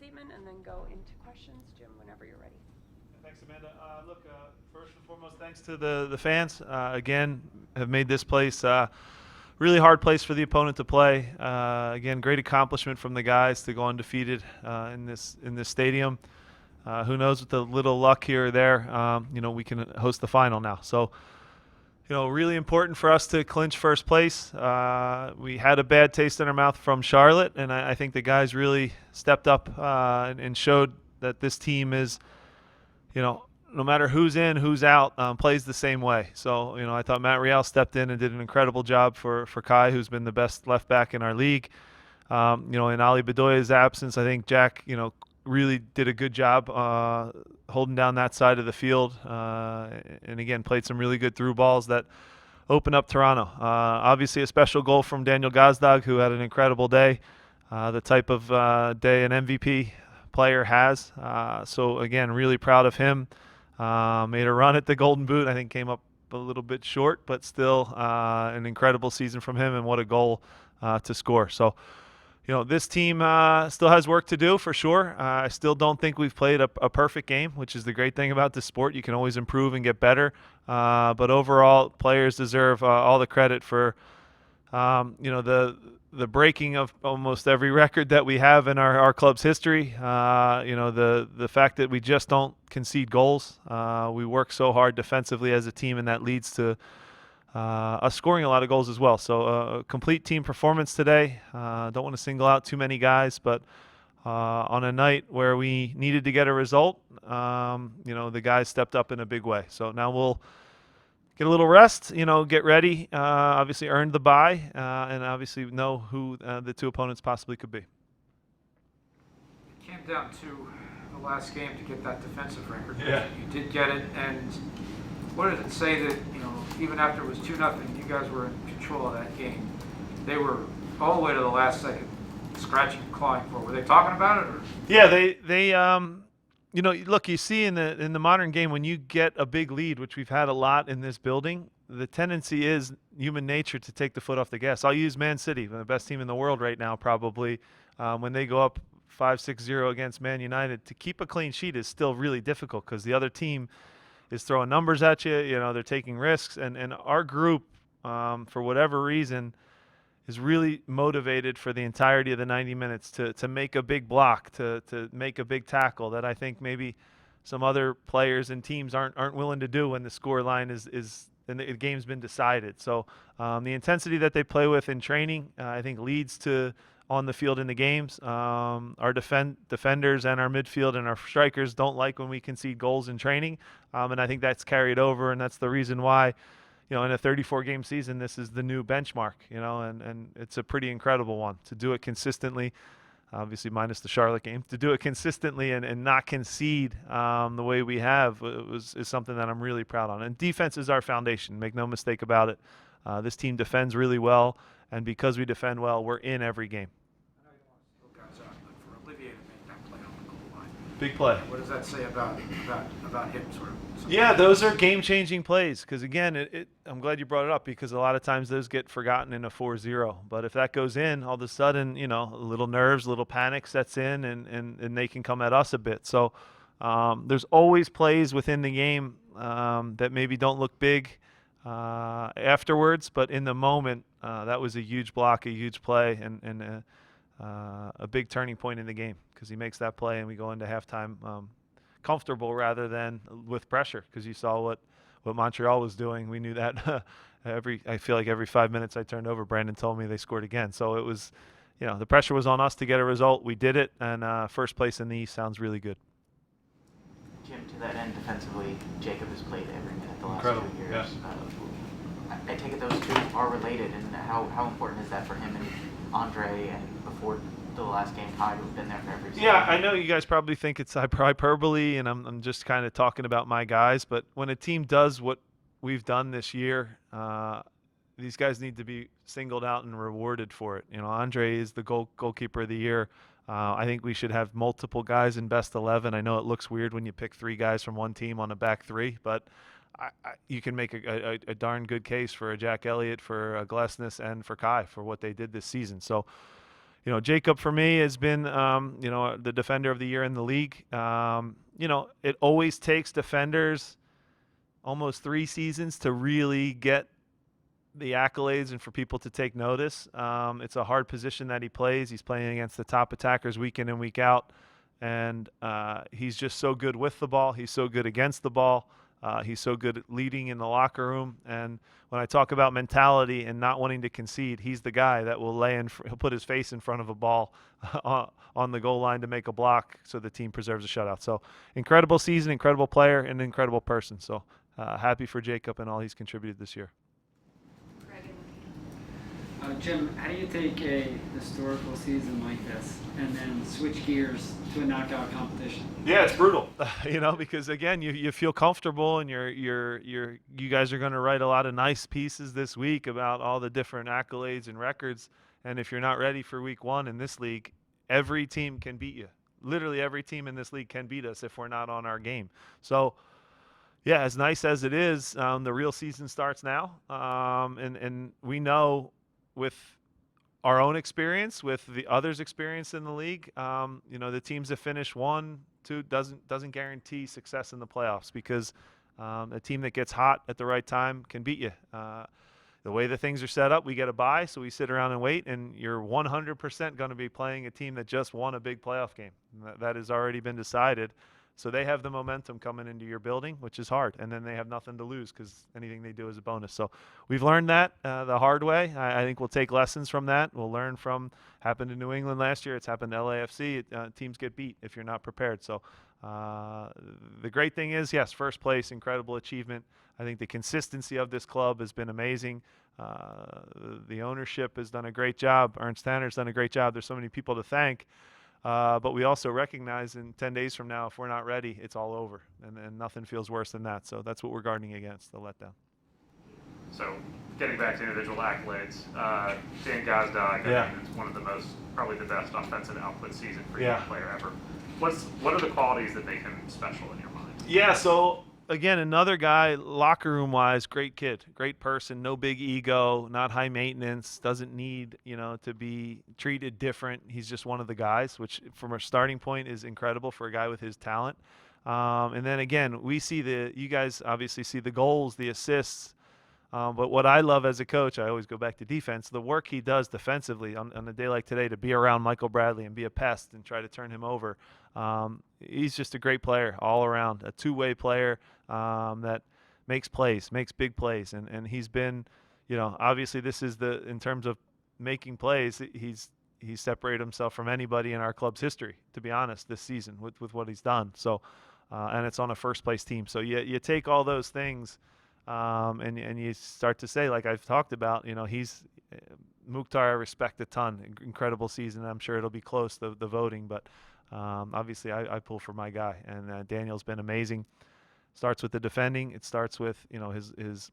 statement and then go into questions. Jim, whenever you're ready. Thanks, Amanda. Look, first and foremost, thanks to the fans. Again, have made this place really hard place for the opponent to play. Again, great accomplishment from the guys to go undefeated in this stadium. Who knows, with a little luck here or there, we can host the final now. So, really important for us to clinch first place. We had a bad taste in our mouth from Charlotte, and I think the guys really stepped up and showed that this team is, no matter who's in, who's out, plays the same way. So, I thought Matt Real stepped in and did an incredible job for Kai, who's been the best left back in our league. In Ali Bedoya's absence, I think Jack, really did a good job holding down that side of the field, and again played some really good through balls that opened up Toronto. Obviously a special goal from Daniel Gazdag, who had an incredible day, the type of day an MVP player has. So again, really proud of him. Made a run at the Golden Boot. I think came up a little bit short, but still an incredible season from him, and what a goal to score. So this team still has work to do for sure. I still don't think we've played a perfect game, which is the great thing about this sport. You can always improve and get better. But overall, players deserve all the credit for, the breaking of almost every record that we have in our club's history. The fact that we just don't concede goals. We work so hard defensively as a team, and that leads to us scoring a lot of goals as well. So a complete team performance today. Don't want to single out too many guys, but on a night where we needed to get a result, the guys stepped up in a big way. So now we'll get a little rest, get ready, obviously earned the bye, and obviously know who the two opponents possibly could be. It came down to the last game to get that defensive record. Yeah. You did get it, and what did it say that, even after it was 2-0, you guys were in control of that game? They were all the way to the last second scratching and clawing for it. Were they talking about it? Or? Yeah, they look, you see in the modern game, when you get a big lead, which we've had a lot in this building, the tendency is human nature to take the foot off the gas. I'll use Man City, the best team in the world right now, probably. When they go up 5-6-0 against Man United, to keep a clean sheet is still really difficult because the other team is throwing numbers at you. They're taking risks, and our group, for whatever reason, is really motivated for the entirety of the 90 minutes to make a big block, to make a big tackle that I think maybe some other players and teams aren't willing to do when the score line is and the game's been decided. So the intensity that they play with in training, I think, leads to on the field in the games. Our defenders and our midfield and our strikers don't like when we concede goals in training, and I think that's carried over, and that's the reason why, in a 34-game season, this is the new benchmark, and it's a pretty incredible one to do it consistently. Obviously, minus the Charlotte game, to do it consistently and not concede the way we have is something that I'm really proud on. And defense is our foundation. Make no mistake about it. This team defends really well, and because we defend well, we're in every game. I know you don't want to steal guys out, but for Olivier to make that play on the goal line, Big play. what does that say about him, sort of? Yeah, those are game-changing plays because, again, I'm glad you brought it up because a lot of times those get forgotten in a 4-0. But if that goes in, all of a sudden, a little nerves, a little panic sets in, and they can come at us a bit. So there's always plays within the game that maybe don't look big afterwards, but in the moment, that was a huge block, a huge play, and a big turning point in the game because he makes that play and we go into halftime comfortable rather than with pressure, because you saw what Montreal was doing. We knew that I feel like every 5 minutes I turned over, Brandon told me they scored again. So it was, the pressure was on us to get a result. We did it, and first place in the East sounds really good. Jim, to that end, defensively, Jacob has played every minute the last Incredible. 2 years. Yeah. I take it those two are related, and how important is that for him and Andre, and before the last game, Kai, who've been there for every season? Yeah, I know you guys probably think it's hyperbole, and I'm just kind of talking about my guys, but when a team does what we've done this year, these guys need to be singled out and rewarded for it. Andre is the goalkeeper of the year. I think we should have multiple guys in best 11. I know it looks weird when you pick 3 guys from one team on a back 3, but you can make a darn good case for a Jack Elliott, for a Glesnes, and for Kai for what they did this season. So, Jacob for me has been, the defender of the year in the league. It always takes defenders almost 3 seasons to really get the accolades and for people to take notice. It's a hard position that he plays. He's playing against the top attackers week in and week out, and he's just so good with the ball. He's so good against the ball. He's so good at leading in the locker room. And when I talk about mentality and not wanting to concede, he's the guy that will he'll put his face in front of a ball on the goal line to make a block so the team preserves a shutout. So incredible season, incredible player, and an incredible person. So happy for Jacob and all he's contributed this year. Jim, how do you take a historical season like this and then switch gears to a knockout competition? Yeah, it's brutal, because again, you feel comfortable, and you guys are going to write a lot of nice pieces this week about all the different accolades and records. And if you're not ready for week 1 in this league, every team can beat you. Literally every team in this league can beat us if we're not on our game. So, yeah, as nice as it is, the real season starts now, and we know with our own experience, with the others' experience in the league, the teams that finish 1, 2 doesn't guarantee success in the playoffs, because a team that gets hot at the right time can beat you. The way the things are set up, we get a bye, so we sit around and wait, and you're 100% going to be playing a team that just won a big playoff game. That has already been decided. So they have the momentum coming into your building, which is hard, and then they have nothing to lose because anything they do is a bonus. So we've learned that the hard way. I think we'll take lessons from that. We'll learn from happened in New England last year. It's happened to LAFC. Teams get beat if you're not prepared. So the great thing is, yes, first place, incredible achievement. I think the consistency of this club has been amazing. The ownership has done a great job. Ernst Tanner's done a great job. There's so many people to thank. But we also recognize in 10 days from now, if we're not ready, it's all over. And nothing feels worse than that. So that's what we're guarding against, the letdown. So getting back to individual accolades, Dan Gazdag, I mean, it's one of the probably the best offensive output season for any player ever. What are the qualities that make him special in your mind? Yeah, so again, another guy, locker room wise, great kid, great person, no big ego, not high maintenance, doesn't need, to be treated different. He's just one of the guys, which from a starting point is incredible for a guy with his talent. And then again, you guys obviously see the goals, the assists. But what I love as a coach, I always go back to defense, the work he does defensively on a day like today to be around Michael Bradley and be a pest and try to turn him over. He's just a great player all around, a two-way player that makes plays, makes big plays. And he's been, obviously this is in terms of making plays, he's separated himself from anybody in our club's history, to be honest, this season with what he's done. So, and it's on a first-place team. So you take all those things and you start to say, like I've talked about, he's Mukhtar, I respect a ton. Incredible season. I'm sure it'll be close, the voting, but obviously I pull for my guy. And Daniel's been amazing. Starts with the defending. It starts with his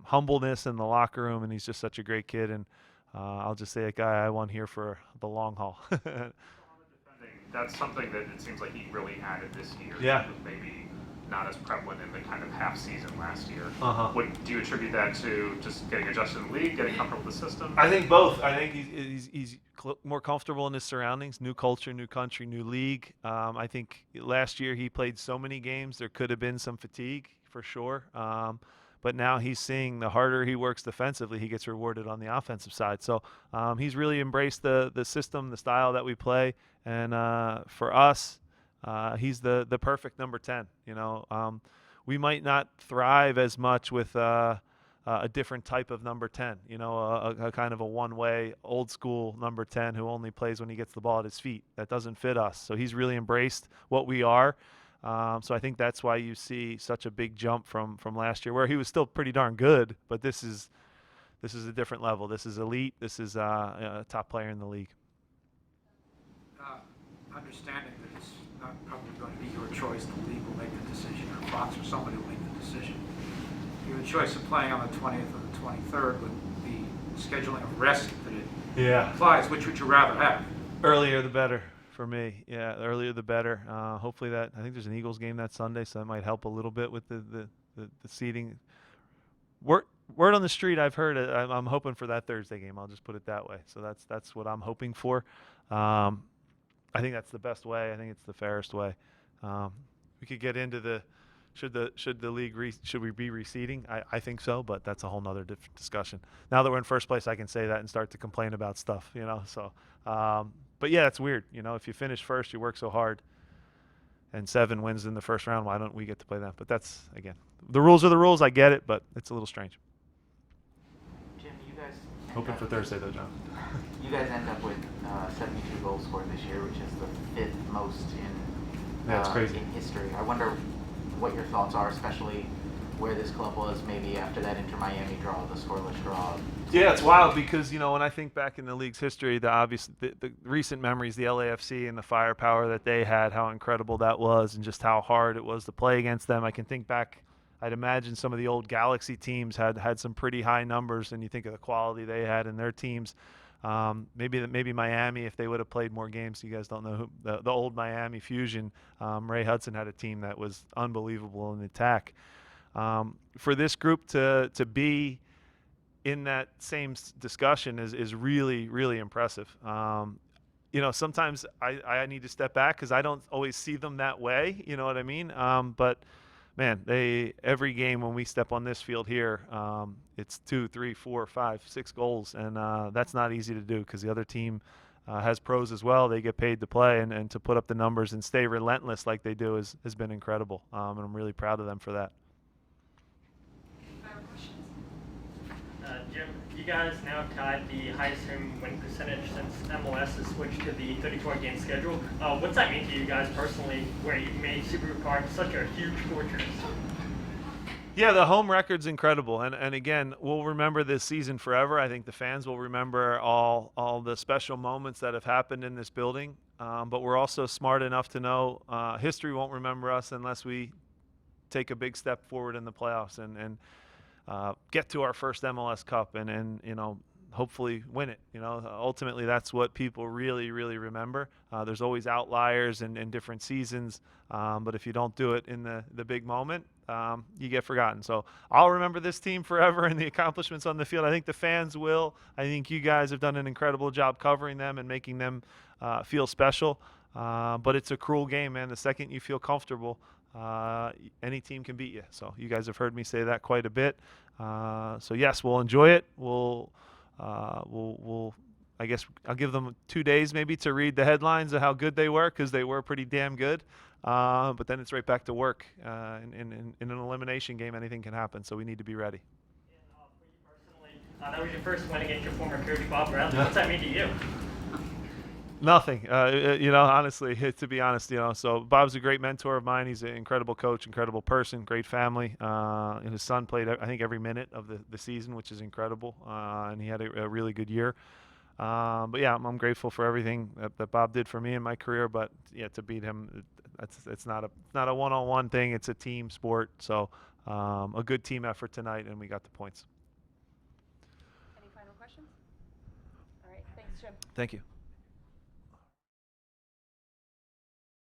humbleness in the locker room, and he's just such a great kid. And I'll just say a guy I want here for the long haul. That's something that it seems like he really added this year. Yeah. Maybe not as prevalent in the kind of half season last year. Do you attribute that to just getting adjusted in the league, getting comfortable with the system? I think both. I think he's more comfortable in his surroundings, new culture, new country, new league. I think last year he played so many games, there could have been some fatigue for sure. But now he's seeing the harder he works defensively, he gets rewarded on the offensive side. So he's really embraced the system, the style that we play. And for us, he's the perfect number 10. We might not thrive as much with a different type of number 10. A kind of a one-way, old-school number 10 who only plays when he gets the ball at his feet. That doesn't fit us. So he's really embraced what we are. So I think that's why you see such a big jump from last year, where he was still pretty darn good. But this is a different level. This is elite. This is a top player in the league. Understanding that it's not probably going to be your choice, the league will make the decision, or Fox or somebody will make the decision. You have a choice of playing on the 20th or the 23rd with the scheduling of rest that it applies. Which would you rather have? Earlier the better for me. Yeah, the earlier the better. Hopefully I think there's an Eagles game that Sunday, so that might help a little bit with the seating. Word on the street, I've heard. I'm hoping for that Thursday game. I'll just put it that way. So that's what I'm hoping for. I think that's the best way. I think it's the fairest way. We could get into the should the league should we be reseeding? I think so, but that's a whole nother discussion. Now that we're in first place, I can say that and start to complain about stuff, So, but yeah, it's weird. If you finish first, you work so hard, and 7 wins in the first round. Why don't we get to play that? But that's, again, the rules are the rules. I get it, but it's a little strange. Jim, you guys Hoping for Thursday though, John. You guys end up with 72 goals scored this year, which is the 5th most Yeah, it's crazy. in history. I wonder what your thoughts are, especially where this club was maybe after that Inter-Miami draw, the scoreless draw. Yeah, it's wild because, when I think back in the league's history, the recent memories, the LAFC and the firepower that they had, how incredible that was, and just how hard it was to play against them. I can think back, I'd imagine some of the old Galaxy teams had some pretty high numbers, and you think of the quality they had in their teams. Maybe Miami, if they would have played more games. You guys don't know who the old Miami Fusion. Ray Hudson had a team that was unbelievable in the attack. For this group to be in that same discussion is really, really impressive. Sometimes I need to step back because I don't always see them that way. You know what I mean? But man, every game when we step on this field here, it's 2, 3, 4, 5, 6 goals, and that's not easy to do because the other team has pros as well. They get paid to play, and to put up the numbers and stay relentless like they do has been incredible, and I'm really proud of them for that. Final questions? Jim, you guys now have tied the highest home win percentage since MLS has switched to the 34-game schedule. What's that mean to you guys personally, where you made Subaru Park such a huge fortress? Yeah, the home record's incredible, and again, we'll remember this season forever. I think the fans will remember all the special moments that have happened in this building, but we're also smart enough to know history won't remember us unless we take a big step forward in the playoffs and get to our first MLS Cup and hopefully win it. Ultimately that's what people really, really remember. There's always outliers in different seasons, but if you don't do it in the big moment, you get forgotten. So I'll remember this team forever and the accomplishments on the field. I think the fans will. I think you guys have done an incredible job covering them and making them feel special. But it's a cruel game, man. The second you feel comfortable, any team can beat you. So you guys have heard me say that quite a bit. So yes, we'll enjoy it. We'll I guess I'll give them 2 days maybe to read the headlines of how good they were, because they were pretty damn good. But then it's right back to work. In an elimination game, anything can happen. So we need to be ready. And for you personally, that was your first win against your former coach, Bob Bradley. What's that mean to you? Nothing, honestly, to be honest, so Bob's a great mentor of mine. He's an incredible coach, incredible person, great family. His son played, I think, every minute of the season, which is incredible. And he had a really good year. But yeah, I'm grateful for everything that Bob did for me in my career. But yeah, to beat him, it's not a one-on-one thing. It's a team sport. So a good team effort tonight, and we got the points. Any final questions? All right, thanks, Jim. Thank you.